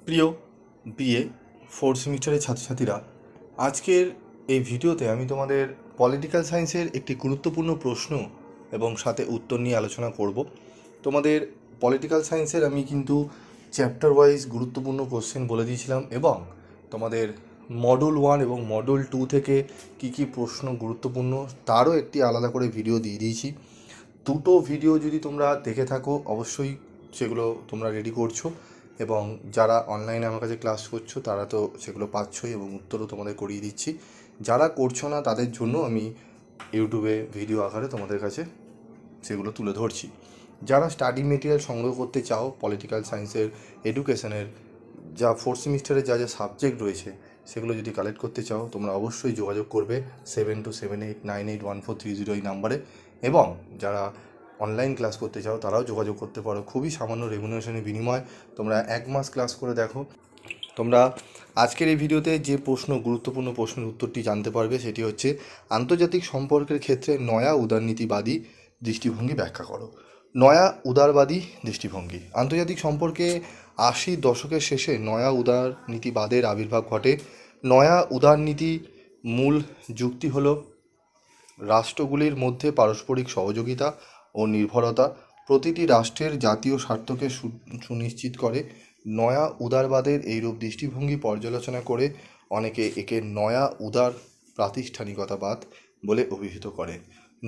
প্রিয় BA fourth সেমিস্টারের ছাত্রছাত্রীরা, আজকের এই ভিডিওতে আমি তোমাদের পলিটিক্যাল সায়েন্সের একটি গুরুত্বপূর্ণ প্রশ্ন এবং সাথে উত্তর নিয়ে আলোচনা করব। তোমাদের পলিটিক্যাল সায়েন্সের আমি কিন্তু চ্যাপ্টার ওয়াইজ গুরুত্বপূর্ণ কোশ্চেন বলে দিয়েছিলাম এবং তোমাদের মডুল 1 এবং মডুল 2 থেকে কি কি প্রশ্ন গুরুত্বপূর্ণ তারও একটি আলাদা করে ভিডিও দিয়ে দিয়েছি। দুটো ভিডিও যদি তোমরা দেখে থাকো অবশ্যই সেগুলো তোমরা রেডি করছো, এবং যারা অনলাইনে আমার কাছে ক্লাস করছো তারা তো সেগুলো পাচ্ছই এবং উত্তরও তোমাদের করিয়ে দিচ্ছি। যারা করছো না তাদের জন্য আমি ইউটিউবে ভিডিও আকারে তোমাদের কাছে সেগুলো তুলে ধরছি। যারা স্টাডি মেটেরিয়াল সংগ্রহ করতে চাও পলিটিক্যাল সায়েন্সের এডুকেশনের যা ফোর্থ সেমিস্টারে যা যা সাবজেক্ট রয়েছে সেগুলো যদি কালেক্ট করতে চাও তোমরা অবশ্যই যোগাযোগ করবে 7278981430 এই নাম্বারে। এবং যারা অনলাইন ক্লাস করতে চাও তারাও যোগাযোগ করতে পারো, খুবই সামান্য রেমুনারেশনের বিনিময় তোমরা 1 মাস ক্লাস করে দেখো। তোমরা আজকের এই ভিডিওতে যে গুরুত্বপূর্ণ প্রশ্নের উত্তরটি জানতে পারবে সেটি হচ্ছে, আন্তর্জাতিক সম্পর্কের ক্ষেত্রে নয়া উদারনীতিবাদী দৃষ্টিভঙ্গি ব্যাখ্যা করো। নয়া উদারবাদী দৃষ্টিভঙ্গি। আন্তর্জাতিক সম্পর্কে 80 দশকের শেষে নয়া উদারনীতিবাদের আবির্ভাব ঘটে। নয়া উদারনীতি মূল যুক্তি হলো রাষ্ট্রগুলির মধ্যে পারস্পরিক সহযোগিতা ও নির্ভরতা প্রতিটি রাষ্ট্রের জাতীয় স্বার্থকে সুনিশ্চিত করে। নয়া উদারবাদের এইরূপ দৃষ্টিভঙ্গি পর্যালোচনা করে অনেকে একে নয়া উদার প্রাতিষ্ঠানিকতাবাদ বলে অভিহিত করেন।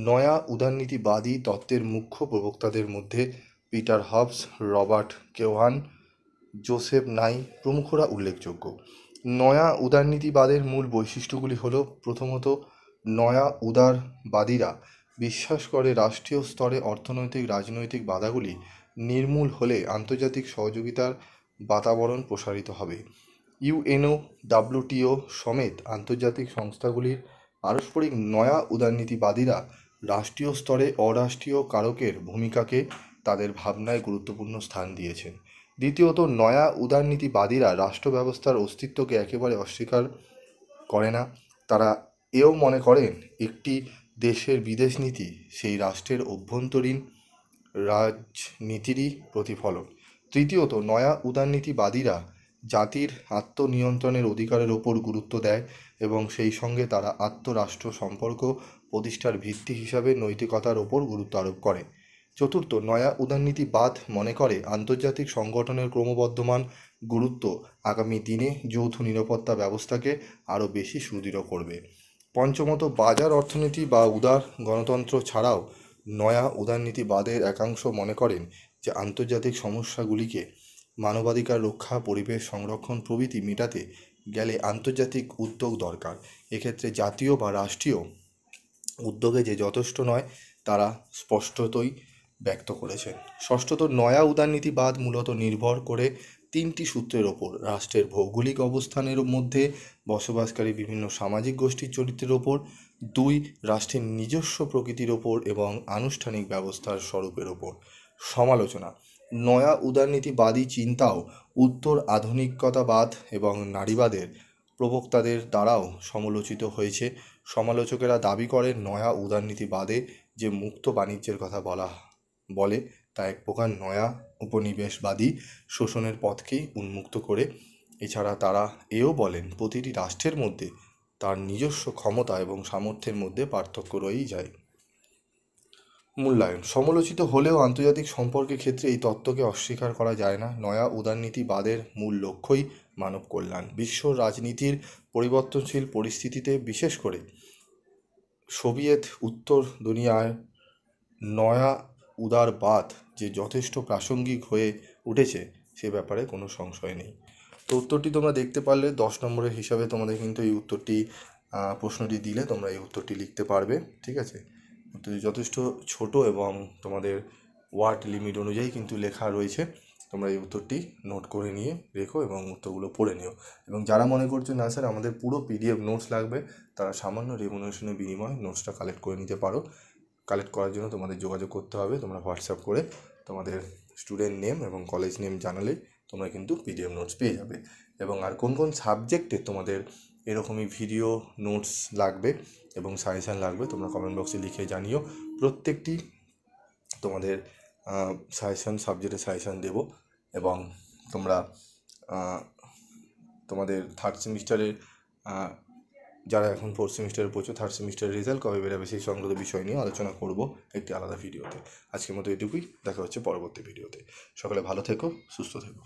নয়া উদারনীতিবাদী তত্ত্বের মুখ্য প্রবক্তাদের মধ্যে পিটার হবস, রবার্ট কেওহান, জোসেফ নাই প্রমুখরা উল্লেখযোগ্য। নয়া উদারনীতিবাদের মূল বৈশিষ্ট্যগুলি হল, প্রথমত, নয়া উদারবাদীরা বিশ্বাস করে রাষ্ট্রীয় স্তরে অর্থনৈতিক রাজনৈতিক বাধাগুলি নির্মূল হলে আন্তর্জাতিক সহযোগিতার বাতাবরণ প্রসারিত হবে। ইউএনও, ডাব্লিউটিও সমেত আন্তর্জাতিক সংস্থাগুলির পারস্পরিক নয়া উদারনীতিবাদীরা রাষ্ট্রীয় স্তরে অরাষ্ট্রীয় কারকের ভূমিকাকে তাদের ভাবনায় গুরুত্বপূর্ণ স্থান দিয়েছেন। দ্বিতীয়ত, নয়া উদারনীতিবাদীরা রাষ্ট্র ব্যবস্থার অস্তিত্বকে একেবারে অস্বীকার করে না। তারা এও মনে করেন একটি দেশের বিদেশ নীতি সেই রাষ্ট্রের অভ্যন্তরীণ রাজনীতিরই প্রতিফলন। তৃতীয়ত, নয়া উদারনীতিবাদীরা জাতির আত্মনিয়ন্ত্রণের অধিকারের ওপর গুরুত্ব দেয় এবং সেই সঙ্গে তারা আত্মরাষ্ট্র সম্পর্ক প্রতিষ্ঠার ভিত্তি হিসাবে নৈতিকতার ওপর গুরুত্ব আরোপ করে। চতুর্থ, নয়া উদারনীতিবাদ মনে করে আন্তর্জাতিক সংগঠনের ক্রমবর্ধমান গুরুত্ব আগামী দিনে যৌথ নিরাপত্তা ব্যবস্থাকে আরও বেশি সুদৃঢ় করবে। পঞ্চমত, বাজার অর্থনীতি বা উদার গণতন্ত্র ছাড়াও নয়া উদারনীতিবাদের একাংশ মনে করেন যে আন্তর্জাতিক সমস্যাগুলিকে মানবাধিকার রক্ষা, পরিবেশ সংরক্ষণ প্রভৃতি মেটাতে গেলে আন্তর্জাতিক উদ্যোগ দরকার। এক্ষেত্রে জাতীয় বা রাষ্ট্রীয় উদ্যোগে যে যথেষ্ট নয় তারা স্পষ্টতই ব্যক্ত করেছেন। ষষ্ঠত, নয়া উদারনীতিবাদ মূলত নির্ভর করে 3টি সূত্রের ওপর: রাষ্ট্রের ভৌগোলিক অবস্থানের মধ্যে বসবাসকারী বিভিন্ন সামাজিক গোষ্ঠীর চরিত্রের ওপর; 2, রাষ্ট্রের নিজস্ব প্রকৃতির ওপর; এবং আনুষ্ঠানিক ব্যবস্থার স্বরূপের ওপর। সমালোচনা। নয়া উদারনীতিবাদী চিন্তাও উত্তর আধুনিকতাবাদ এবং নারীবাদের প্রবক্তাদের দ্বারাও সমালোচিত হয়েছে। সমালোচকেরা দাবি করেন নয়া উদারনীতিবাদে যে মুক্ত বাণিজ্যের কথা বলে তা এক প্রকার নয়া উপনিবেশবাদী শোষণের পথকেই উন্মুক্ত করে। এছাড়া তারা এও বলেন প্রতিটি রাষ্ট্রের মধ্যে তার নিজস্ব ক্ষমতা এবং সামর্থ্যের মধ্যে পার্থক্য রয়েই যায়। মূল্যায়ন। সমালোচিত হলেও আন্তর্জাতিক সম্পর্কের ক্ষেত্রে এই তত্ত্বকে অস্বীকার করা যায় না। নয়া উদারনীতিবাদের মূল লক্ষ্যই মানব কল্যাণ। বিশ্ব রাজনীতির পরিবর্তনশীল পরিস্থিতিতে, বিশেষ করে সোভিয়েত উত্তর দুনিয়ায়, নয়া উদারবাদ যে যথেষ্ট প্রাসঙ্গিক হয়ে উঠেছে সে ব্যাপারে কোনো সংশয় নেই। তো উত্তরটি তোমরা দেখতে পারলে 10 নম্বরের হিসাবে তোমাদের কিন্তু এই উত্তরটি প্রশ্নটি দিলে তোমরা এই উত্তরটি লিখতে পারবে। ঠিক আছে, উত্তরটি যথেষ্ট ছোট এবং তোমাদের ওয়ার্ড লিমিট অনুযায়ী কিন্তু লেখা রয়েছে। তোমরা এই উত্তরটি নোট করে নিয়ে রেখো এবং উত্তরগুলো পড়ে নিও। এবং যারা মনে করছো না স্যার আমাদের পুরো PDF নোটস লাগবে, তারা সামান্য রেমুনারেশনের বিনিময়ে নোটসটা কালেক্ট করে নিতে পারো। কালেক্ট করার জন্য তোমাদের যোগাযোগ করতে হবে। তোমরা হোয়াটসঅ্যাপ করে তোমাদের স্টুডেন্ট নেম এবং কলেজ নেম জানালে তোমরা কিন্তু PDF নোটস পেয়ে যাবে। এবং আর কোন কোন সাবজেক্টে তোমাদের এরকমই ভিডিও নোটস লাগবে এবং সাজেশান লাগবে তোমরা কমেন্ট বক্সে লিখে জানিও। প্রত্যেকটি তোমাদের সাজেশান, সাবজেক্টে সাজেশান দেবো এবং তোমরা তোমাদের থার্ড সেমিস্টারের যারা এখন ফোর্থ সেমিস্টারে পড়ছো থার্ড সেমিস্টারের রেজাল্ট কবে বেরোবে সেই সংক্রান্ত বিষয় নিয়ে আলোচনা করব একটি আলাদা ভিডিওতে। আজকের মতো এটুকুই, দেখা হচ্ছে পরবর্তী ভিডিওতে। সকলে ভালো থেকো, সুস্থ থেকো।